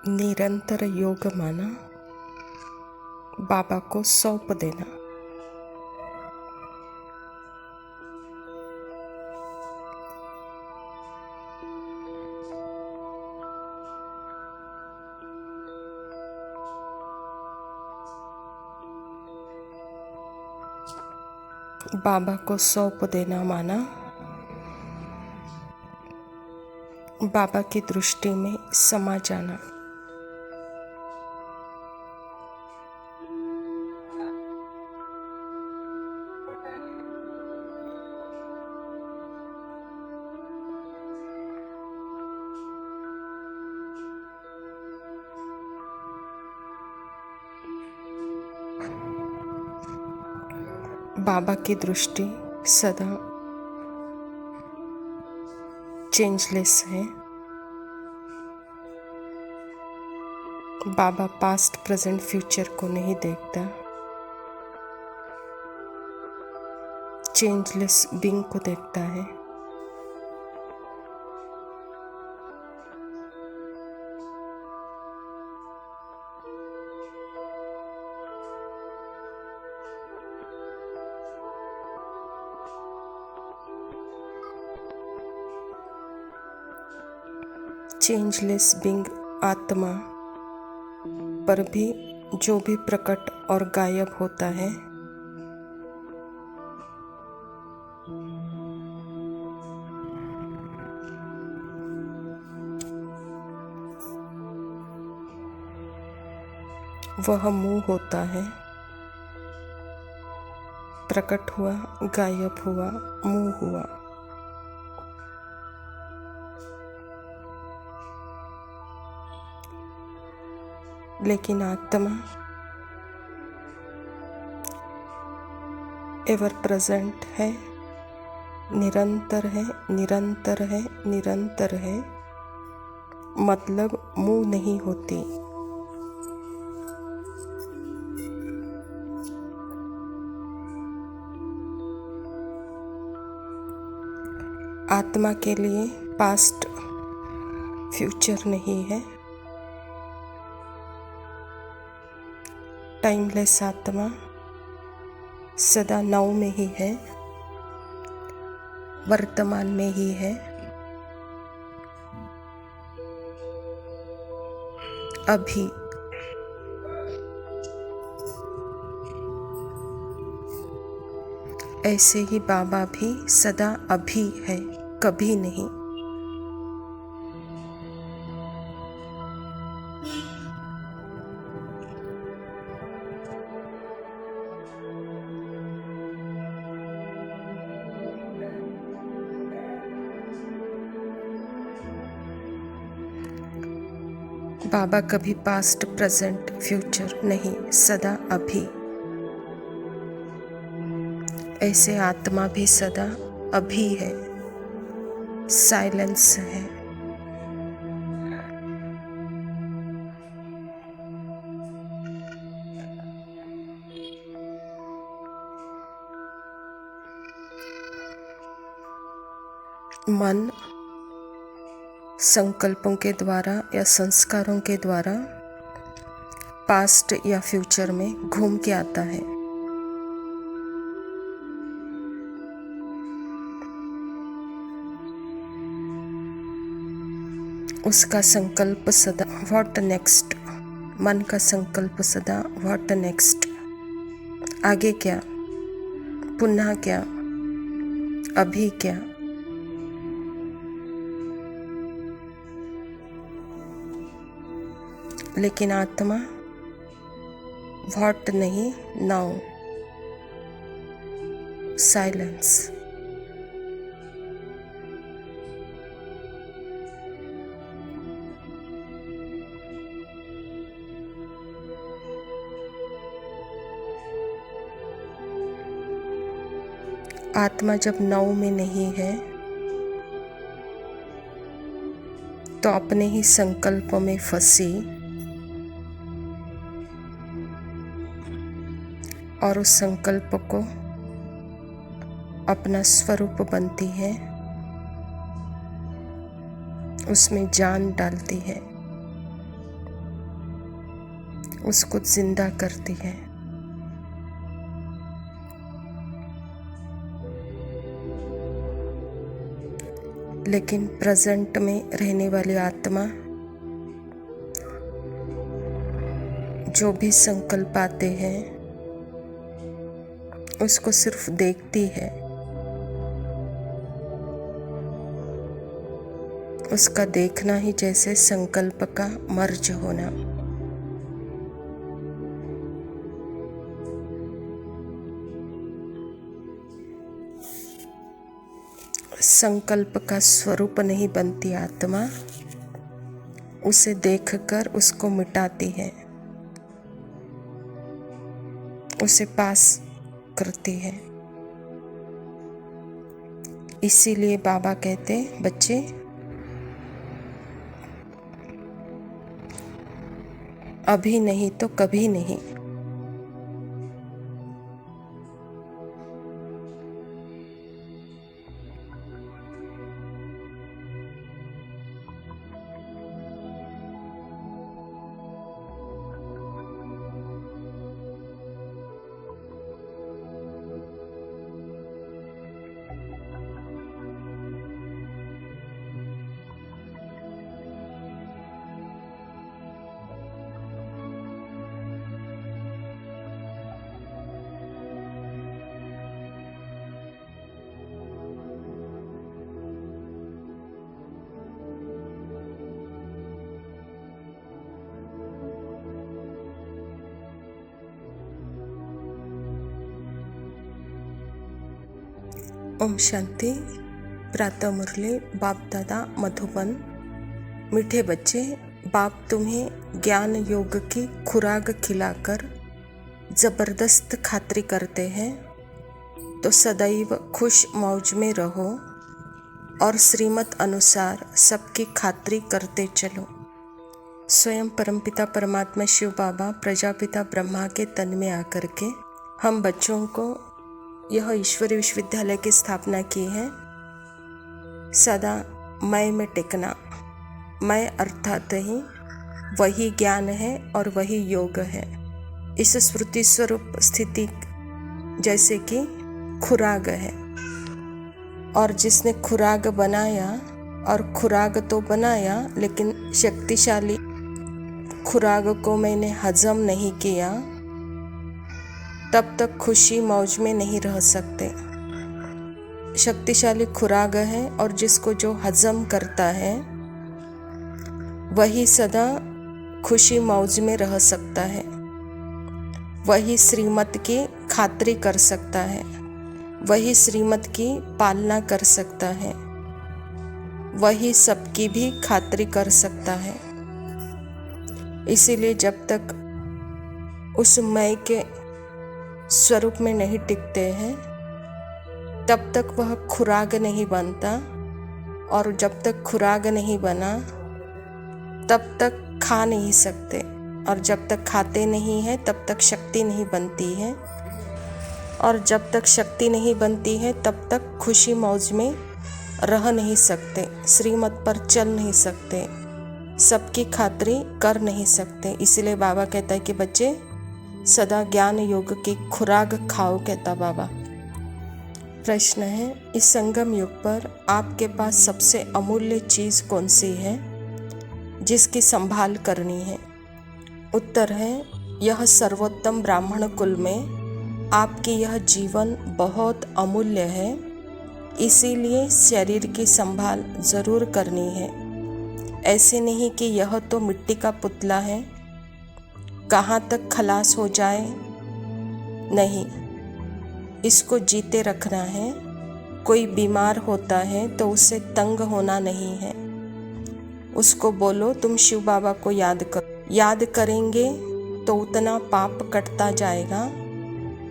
निरंतर योग माना, बाबा को सौंप देना। बाबा को सौंप देना माना, बाबा की दृष्टि में समा जाना। बाबा की दृष्टि सदा चेंजलेस है। बाबा पास्ट, प्रेजेंट, फ्यूचर को नहीं देखता, चेंजलेस बीइंग को देखता है। चेंजलेस बीइंग आत्मा पर भी जो भी प्रकट और गायब होता है, वह मुँह होता है। प्रकट हुआ, गायब हुआ, मुँह हुआ। लेकिन आत्मा एवर प्रेजेंट है, निरंतर है, निरंतर है, निरंतर है। मतलब मुँह नहीं होती। आत्मा के लिए पास्ट, फ्यूचर नहीं है। टाइमलेस आत्मा सदा नाउ में ही है, वर्तमान में ही है। अभी ऐसे ही बाबा भी सदा अभी है, कभी नहीं। बाबा कभी पास्ट, प्रेजेंट, फ्यूचर नहीं, सदा अभी। ऐसे आत्मा भी सदा अभी है, साइलेंस है। मन संकल्पों के द्वारा या संस्कारों के द्वारा पास्ट या फ्यूचर में घूम के आता है। उसका संकल्प सदा व्हाट नेक्स्ट। मन का संकल्प सदा व्हाट नेक्स्ट। आगे क्या, पुनः क्या, अभी क्या। लेकिन आत्मा व्हाट नहीं, नाउ, साइलेंस। आत्मा जब नाउ में नहीं है तो अपने ही संकल्पों में फंसी और उस संकल्प को अपना स्वरूप बनती है, उसमें जान डालती है। उसको जिंदा करती है। लेकिन प्रेजेंट में रहने वाली आत्मा जो भी संकल्प आते हैं उसको सिर्फ देखती है। उसका देखना ही जैसे संकल्प का मर्ज होना। संकल्प का स्वरूप नहीं बनती आत्मा, उसे देखकर उसको मिटाती है, उसे पास करती है। इसीलिए बाबा कहते, बच्चे अभी नहीं तो कभी नहीं। ओम शांति। प्रातः मुरली बाप दादा मधुबन। मीठे बच्चे, बाप तुम्हें ज्ञान योग की खुराक खिलाकर ज़बरदस्त खातिरी करते हैं, तो सदैव खुश मौज में रहो और श्रीमत अनुसार सबकी खातिरी करते चलो। स्वयं परमपिता परमात्मा शिव बाबा प्रजापिता ब्रह्मा के तन में आकर के हम बच्चों को यह ईश्वरीय विश्वविद्यालय की स्थापना की है। सदा मैं में टिकना। मैं अर्थात ही वही ज्ञान है और वही योग है। इस स्मृति स्वरूप स्थिति जैसे कि खुराक है, और जिसने खुराक बनाया, और खुराक तो बनाया लेकिन शक्तिशाली खुराक को मैंने हजम नहीं किया, तब तक खुशी मौज में नहीं रह सकते। शक्तिशाली खुराक है, और जिसको जो हजम करता है वही सदा खुशी मौज में रह सकता है, वही श्रीमत की खातिरी कर सकता है, वही श्रीमत की पालना कर सकता है, वही सबकी भी खातिरी कर सकता है। इसीलिए जब तक उस मैं के स्वरूप में नहीं टिकते हैं तब तक वह खुराक नहीं बनता, और जब तक खुराक नहीं बना तब तक खा नहीं सकते, और जब तक खाते नहीं हैं तब तक शक्ति नहीं बनती है, और जब तक शक्ति नहीं बनती है तब तक खुशी मौज में रह नहीं सकते, श्रीमत पर चल नहीं सकते, सबकी खातिरी कर नहीं सकते। इसलिए बाबा कहता है कि बच्चे सदा ज्ञान योग की खुराक खाओ, कहता बाबा। प्रश्न है, इस संगम युग पर आपके पास सबसे अमूल्य चीज़ कौन सी है जिसकी संभाल करनी है? उत्तर है, यह सर्वोत्तम ब्राह्मण कुल में आपकी यह जीवन बहुत अमूल्य है, इसीलिए शरीर की संभाल ज़रूर करनी है। ऐसे नहीं कि यह तो मिट्टी का पुतला है, कहाँ तक खलास हो जाए, नहीं, इसको जीते रखना है। कोई बीमार होता है तो उसे तंग होना नहीं है, उसको बोलो तुम शिव बाबा को याद करो। याद करेंगे तो उतना पाप कटता जाएगा।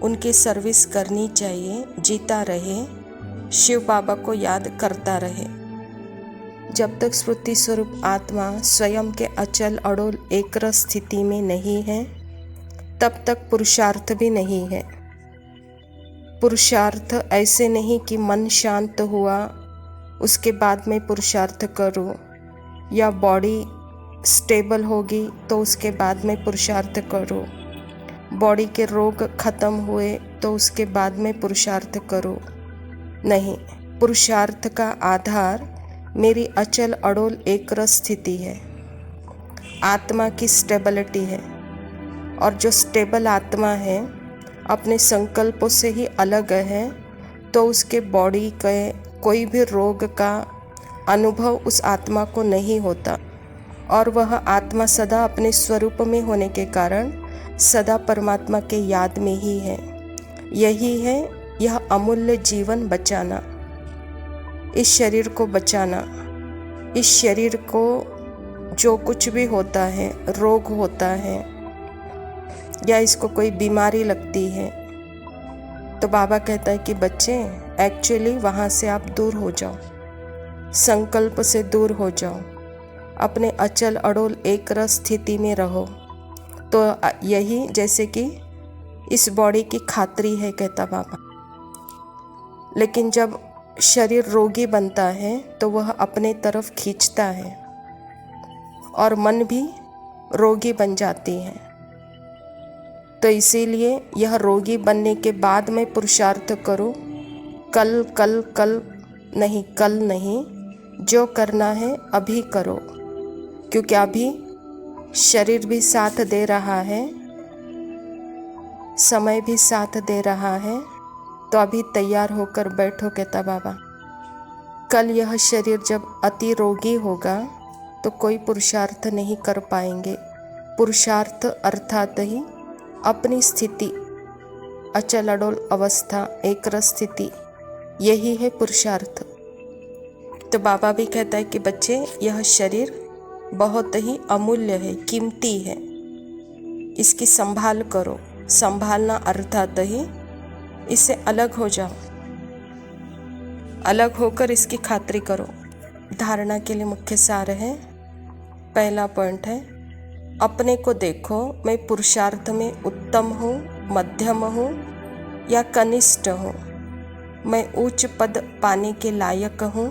उनकी सर्विस करनी चाहिए, जीता रहे, शिव बाबा को याद करता रहे। जब तक स्मृति स्वरूप आत्मा स्वयं के अचल अड़ोल एकरस स्थिति में नहीं है तब तक पुरुषार्थ भी नहीं है। पुरुषार्थ ऐसे नहीं कि मन शांत हुआ उसके बाद में पुरुषार्थ करो, या बॉडी स्टेबल होगी तो उसके बाद में पुरुषार्थ करो, बॉडी के रोग खत्म हुए तो उसके बाद में पुरुषार्थ करो। नहीं, पुरुषार्थ का आधार मेरी अचल अडोल एकरस स्थिति है, आत्मा की स्टेबिलिटी है। और जो स्टेबल आत्मा है अपने संकल्पों से ही अलग है, तो उसके बॉडी के कोई भी रोग का अनुभव उस आत्मा को नहीं होता, और वह आत्मा सदा अपने स्वरूप में होने के कारण सदा परमात्मा के याद में ही है। यही है यह अमूल्य जीवन बचाना, इस शरीर को बचाना। इस शरीर को जो कुछ भी होता है, रोग होता है या इसको कोई बीमारी लगती है, तो बाबा कहता है कि बच्चे एक्चुअली वहाँ से आप दूर हो जाओ, संकल्प से दूर हो जाओ, अपने अचल अडोल एक रस स्थिति में रहो। तो यही जैसे कि इस बॉडी की खातरी है, कहता बाबा। लेकिन जब शरीर रोगी बनता है तो वह अपने तरफ खींचता है और मन भी रोगी बन जाती है। तो इसीलिए यह रोगी बनने के बाद में पुरुषार्थ करो। कल कल कल नहीं, कल नहीं, जो करना है अभी करो, क्योंकि अभी शरीर भी साथ दे रहा है, समय भी साथ दे रहा है। तो अभी तैयार होकर बैठो, कहता बाबा। कल यह शरीर जब अति रोगी होगा तो कोई पुरुषार्थ नहीं कर पाएंगे। पुरुषार्थ अर्थात ही अपनी स्थिति, अचल अडोल अवस्था, एकरस स्थिति, यही है पुरुषार्थ। तो बाबा भी कहता है कि बच्चे यह शरीर बहुत ही अमूल्य है, कीमती है, इसकी संभाल करो। संभालना अर्थात ही इससे अलग हो जाओ, अलग होकर इसकी खातरी करो। धारणा के लिए मुख्य सार है, पहला पॉइंट है, अपने को देखो, मैं पुरुषार्थ में उत्तम हूँ, मध्यम हूँ या कनिष्ठ हूँ, मैं उच्च पद पाने के लायक हूँ,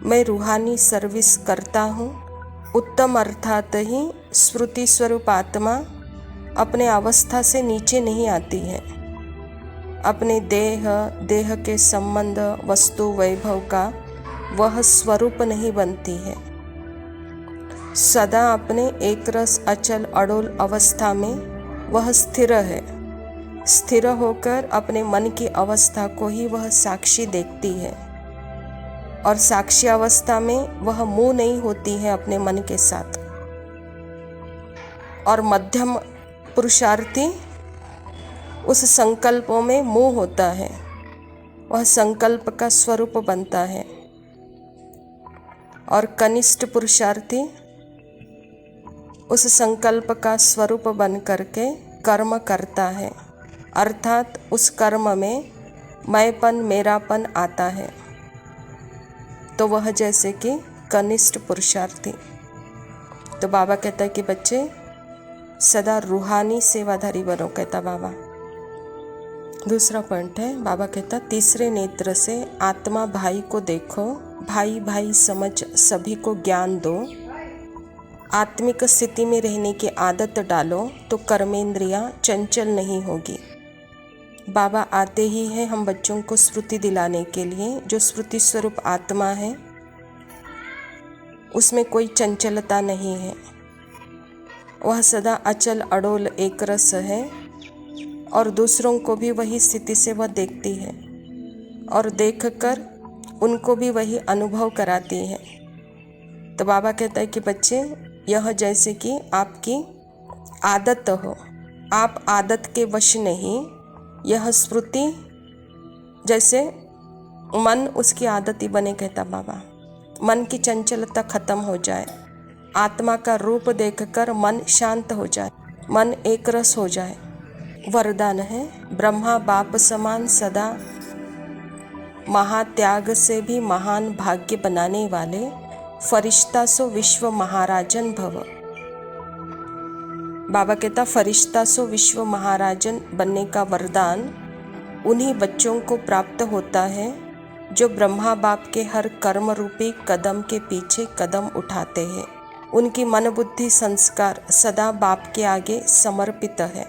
मैं रूहानी सर्विस करता हूँ। उत्तम अर्थात ही स्मृति स्वरूप आत्मा अपने अवस्था से नीचे नहीं आती है, अपने देह के संबंध, वस्तु, वैभव का वह स्वरूप नहीं बनती है। सदा अपने एकरस अचल अडोल अवस्था में वह स्थिर है। स्थिर होकर अपने मन की अवस्था को ही वह साक्षी देखती है, और साक्षी अवस्था में वह मुँह नहीं होती है अपने मन के साथ। और मध्यम पुरुषार्थी उस संकल्पों में मोह होता है, वह संकल्प का स्वरूप बनता है। और कनिष्ठ पुरुषार्थी उस संकल्प का स्वरूप बन करके कर्म करता है, अर्थात उस कर्म में मैंपन, मेरापन आता है। तो वह जैसे कि कनिष्ठ पुरुषार्थी। तो बाबा कहता है कि बच्चे सदा रूहानी सेवाधारी बनो, कहता बाबा। दूसरा पॉइंट है, बाबा कहता तीसरे नेत्र से आत्मा भाई को देखो, भाई भाई समझ सभी को ज्ञान दो, आत्मिक स्थिति में रहने की आदत डालो तो कर्मेंद्रियां चंचल नहीं होगी। बाबा आते ही हैं हम बच्चों को स्मृति दिलाने के लिए। जो स्मृति स्वरूप आत्मा है उसमें कोई चंचलता नहीं है, वह सदा अचल अडोल एकरस है, और दूसरों को भी वही स्थिति से वह देखती है और देखकर उनको भी वही अनुभव कराती है। तो बाबा कहता है कि बच्चे यह जैसे कि आपकी आदत हो, आप आदत के वश नहीं, यह स्मृति जैसे मन उसकी आदत ही बने, कहता बाबा। मन की चंचलता खत्म हो जाए, आत्मा का रूप देखकर मन शांत हो जाए, मन एक रस हो जाए। वरदान है, ब्रह्मा बाप समान सदा महात्याग से भी महान भाग्य बनाने वाले फरिश्ता सो विश्व महाराजन भव। बाबा कहता फरिश्ता सो विश्व महाराजन बनने का वरदान उन्हीं बच्चों को प्राप्त होता है जो ब्रह्मा बाप के हर कर्म रूपी कदम के पीछे कदम उठाते हैं। उनकी मन बुद्धि संस्कार सदा बाप के आगे समर्पित है।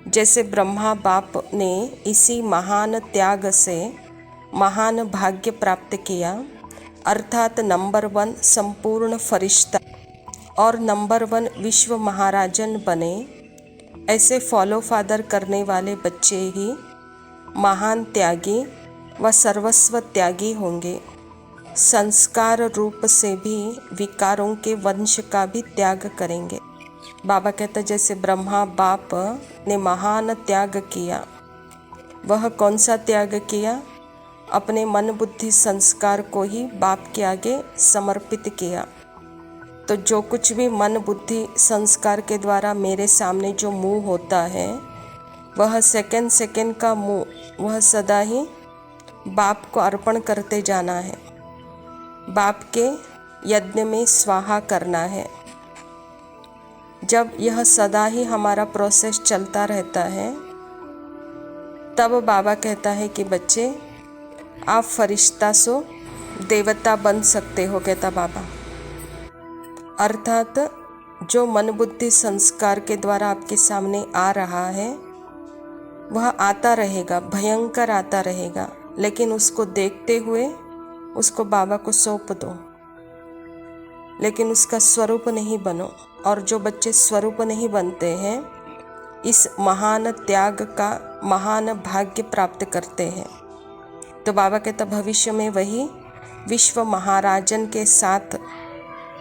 जैसे ब्रह्मा बाप ने इसी महान त्याग से महान भाग्य प्राप्त किया, अर्थात नंबर 1 संपूर्ण फरिश्ता और नंबर 1 विश्व महाराजन बने, ऐसे फॉलो फादर करने वाले बच्चे ही महान त्यागी व सर्वस्व त्यागी होंगे। संस्कार रूप से भी विकारों के वंश का भी त्याग करेंगे। बाबा कहते जैसे ब्रह्मा बाप ने महान त्याग किया, वह कौन सा त्याग किया? अपने मन बुद्धि संस्कार को ही बाप के आगे समर्पित किया। तो जो कुछ भी मन बुद्धि संस्कार के द्वारा मेरे सामने जो मूव होता है, वह सेकंड सेकंड का मूव, वह सदा ही बाप को अर्पण करते जाना है, बाप के यज्ञ में स्वाहा करना है। जब यह सदा ही हमारा प्रोसेस चलता रहता है, तब बाबा कहता है कि बच्चे आप फरिश्ता सो देवता बन सकते हो, कहता बाबा। अर्थात जो मन बुद्धि संस्कार के द्वारा आपके सामने आ रहा है, वह आता रहेगा, भयंकर आता रहेगा, लेकिन उसको देखते हुए उसको बाबा को सौंप दो, लेकिन उसका स्वरूप नहीं बनो। और जो बच्चे स्वरूप नहीं बनते हैं, इस महान त्याग का महान भाग्य प्राप्त करते हैं। तो बाबा कहता भविष्य में वही विश्व महाराजन के साथ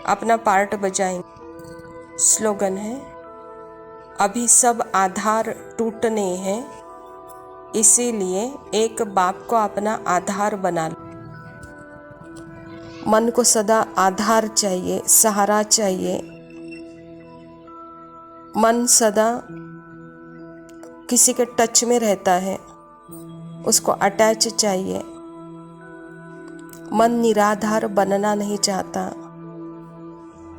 अपना पार्ट बजाएंगे। स्लोगन है, अभी सब आधार टूटने हैं, इसीलिए एक बाप को अपना आधार बना लो। मन को सदा आधार चाहिए, सहारा चाहिए। मन सदा किसी के टच में रहता है, उसको अटैच चाहिए। मन निराधार बनना नहीं चाहता,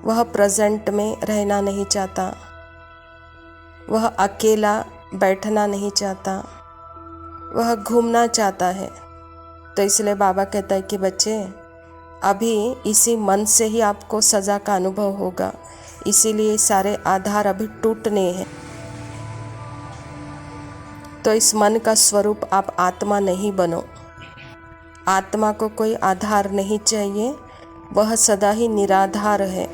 वह प्रेजेंट में रहना नहीं चाहता, वह अकेला बैठना नहीं चाहता, वह घूमना चाहता है। तो इसलिए बाबा कहता है कि बच्चे अभी इसी मन से ही आपको सज़ा का अनुभव होगा, इसीलिए सारे आधार अभी टूटने हैं। तो इस मन का स्वरूप आप आत्मा नहीं बनो। आत्मा को कोई आधार नहीं चाहिए, वह सदा ही निराधार है।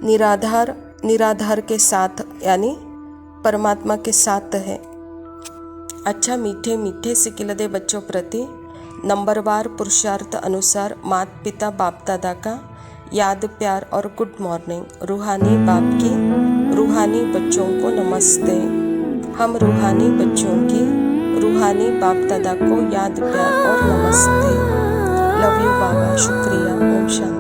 निराधार के साथ यानी परमात्मा के साथ है। अच्छा मीठे मीठे सिकिलदे बच्चों प्रति नंबरवार पुरुषार्थ अनुसार माता पिता बाप दादा का याद प्यार और गुड मॉर्निंग। रूहानी बाप की रूहानी बच्चों को नमस्ते। हम रूहानी बच्चों की रूहानी बाप दादा को याद प्यार और नमस्ते। लव यू बाबा, शुक्रिया, ओम शांति।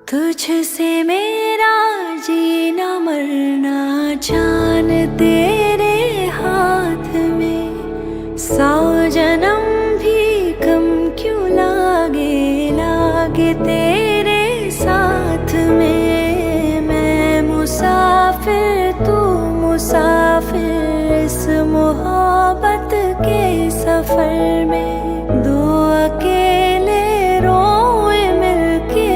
तुझसे मेरा जीना मरना जान तेरे हाथ में, 100 जन्म भी कम क्यों लागे तेरे साथ में। मैं मुसाफिर तू मुसाफिर इस मोहब्बत के सफर में। दो अकेले रोए मिलके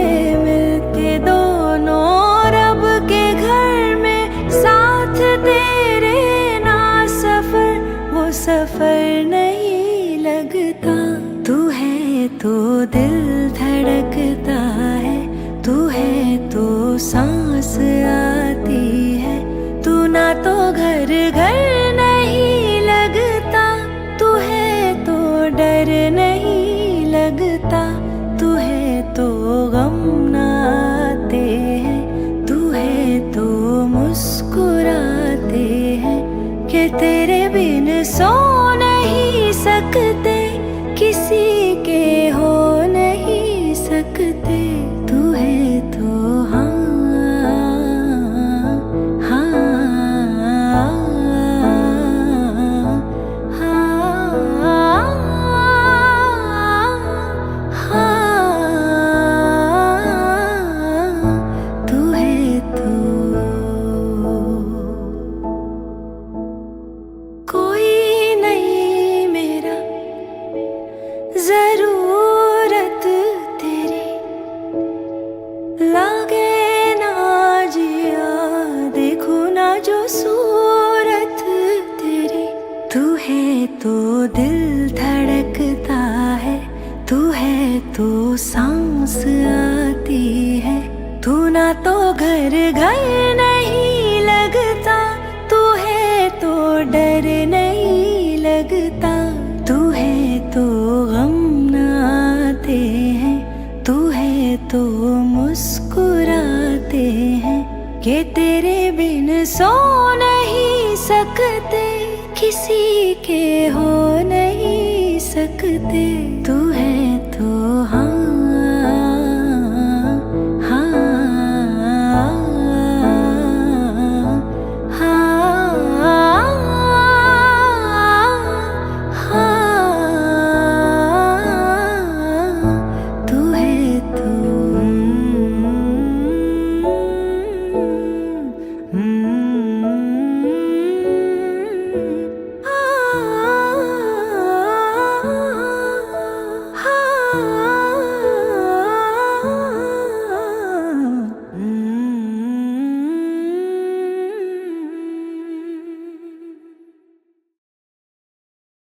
दोनों रब के घर में, साथ तेरे ना सफर वो सफर नहीं लगता। तू है तो दिल धड़कता है, तू है तो सांस आती है, तू ना तो घर नहीं लगता, तू है तो डर नहीं लगता, तू है तो गम ना आते हैं, तू है तो मुस्कुराते हैं कि तेरे बिन सो नहीं सकते, किसी के हो नहीं सकते। तू है तो है तो दिल धड़कता है, तू है तो सांस आती है। तू ना तो घर घर नहीं लगता, तू है तो डर नहीं लगता। तू है तो गम न आते हैं, तू है तो मुस्कुराते हैं। कि तेरे बिन सो नहीं सकते, किसी के हो नहीं सकते। तू है तो हाँ